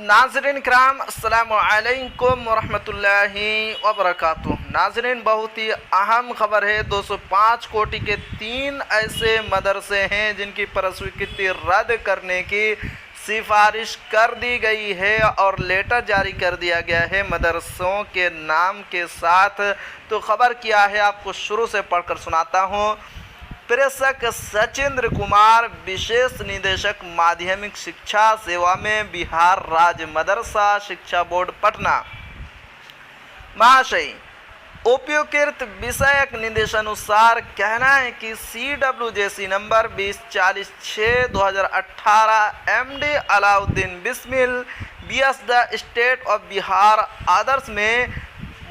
नाज़रीन किराम अस्सलामु अलैकुम वरहमतुल्लाहि वबरकातुहू। नाज़रीन, बहुत ही अहम खबर है। 205 कोटि के 3 ऐसे मदरसे हैं जिनकी प्रस्वीकृति रद्द करने की सिफारिश कर दी गई है और लेटर जारी कर दिया गया है मदरसों के नाम के साथ। तो खबर क्या है आपको शुरू से पढ़कर सुनाता हूँ। प्रेषक सचिंद्र कुमार, विशेष निदेशक माध्यमिक शिक्षा सेवा में बिहार राज्य मदरसा शिक्षा बोर्ड पटना। महाशय, उपयुक्त विषयक निर्देशानुसार कहना है कि CWJC number 2046/2018 MD Alauddin Bismil BS the state of Bihar आदर्श में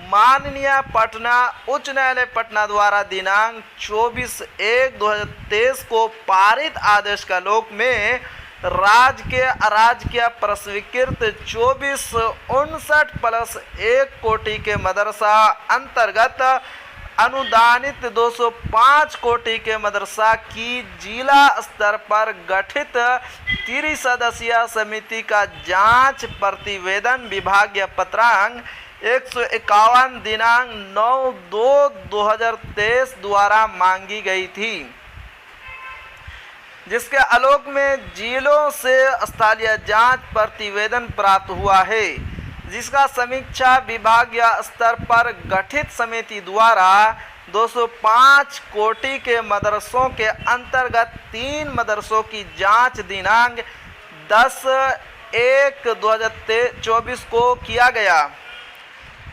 माननीय पटना उच्च न्यायालय पटना द्वारा दिनांक 24/1/2023 को पारित आदेश का लोक में राजकीय अराजकीय प्रस्वीकृत 2459+1 कोटि के मदरसा अंतर्गत अनुदानित 205 कोटि के मदरसा की जिला स्तर पर गठित 30 सदस्यीय समिति का जांच प्रतिवेदन विभागीय पत्रांक 151 दिनांक 9/2/2023 द्वारा मांगी गई थी, जिसके आलोक में जिलों से स्थलीय जांच प्रतिवेदन प्राप्त हुआ है, जिसका समीक्षा विभागीय स्तर पर गठित समिति द्वारा 205 कोटि के मदरसों के अंतर्गत 3 मदरसों की जांच दिनांक 10/1/2024 को किया गया।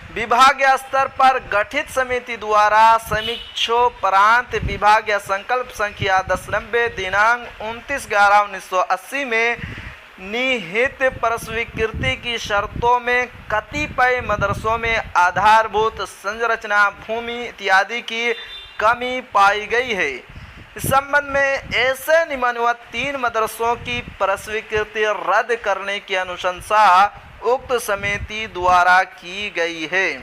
विभागीय स्तर पर गठित समिति द्वारा समीक्षोपरांत विभागीय संकल्प संख्या 1090 दिनांक 29/11/1980 में निहित प्रस्वीकृति की शर्तों में कतिपय मदरसों में आधारभूत संरचना, भूमि इत्यादि की कमी पाई गई है। इस संबंध में ऐसे निम्नलिखित 3 मदरसों की प्रस्वीकृति रद्द करने की अनुशंसा उक्त समिति द्वारा की गई है।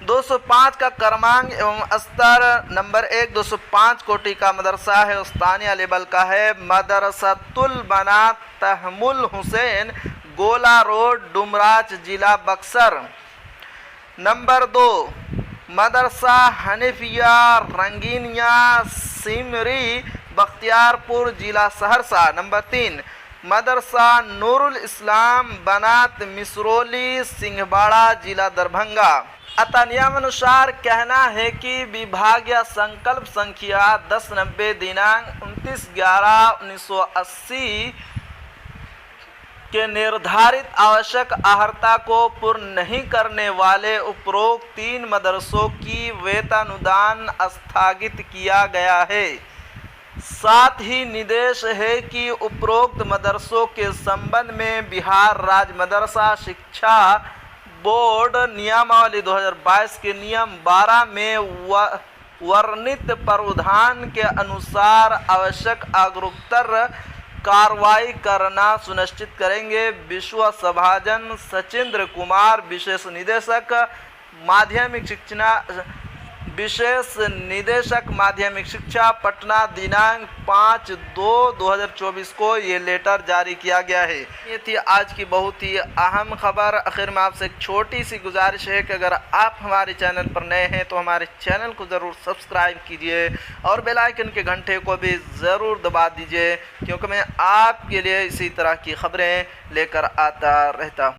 205 का क्रमांक एवं स्तर नंबर 1 205 कोटि का मदरसा है, स्थानीय लेवल का है। मदरसतुल बनात तहमुल हुसैन, गोला रोड, डुमराज, जिला बक्सर। नंबर 2 मदरसा हनीफिया रंगीनिया सिमरी, बख्तियारपुर, जिला सहरसा। नंबर 3 मदरसा नूरुल इस्लाम बनात मिसरोली, सिंहबाड़ा, जिला दरभंगा। अतः नियमानुसार कहना है कि विभागीय संकल्प संख्या 1090 दिनांक 29/11/1980 के निर्धारित आवश्यक अर्हता को पूर्ण नहीं करने वाले उपरोक्त 3 मदरसों की वेतनुदान स्थगित किया गया है। साथ ही निर्देश है कि उपरोक्त मदरसों के संबंध में बिहार राज्य मदरसा शिक्षा बोर्ड नियमावली 2022 के नियम 12 में वर्णित प्रावधान के अनुसार आवश्यक अग्रोत्तर कार्रवाई करना सुनिश्चित करेंगे। विश्व सभाजन सचिंद्र कुमार, विशेष निदेशक माध्यमिक शिक्षा पटना, दिनांक 5/2/2024 को ये लेटर जारी किया गया है। ये थी आज की बहुत ही अहम खबर। आखिर में आपसे एक छोटी सी गुजारिश है कि अगर आप हमारे चैनल पर नए हैं तो हमारे चैनल को ज़रूर सब्सक्राइब कीजिए और बेल आइकन के घंटे को भी ज़रूर दबा दीजिए, क्योंकि मैं आपके लिए इसी तरह की खबरें लेकर आता रहता हूँ।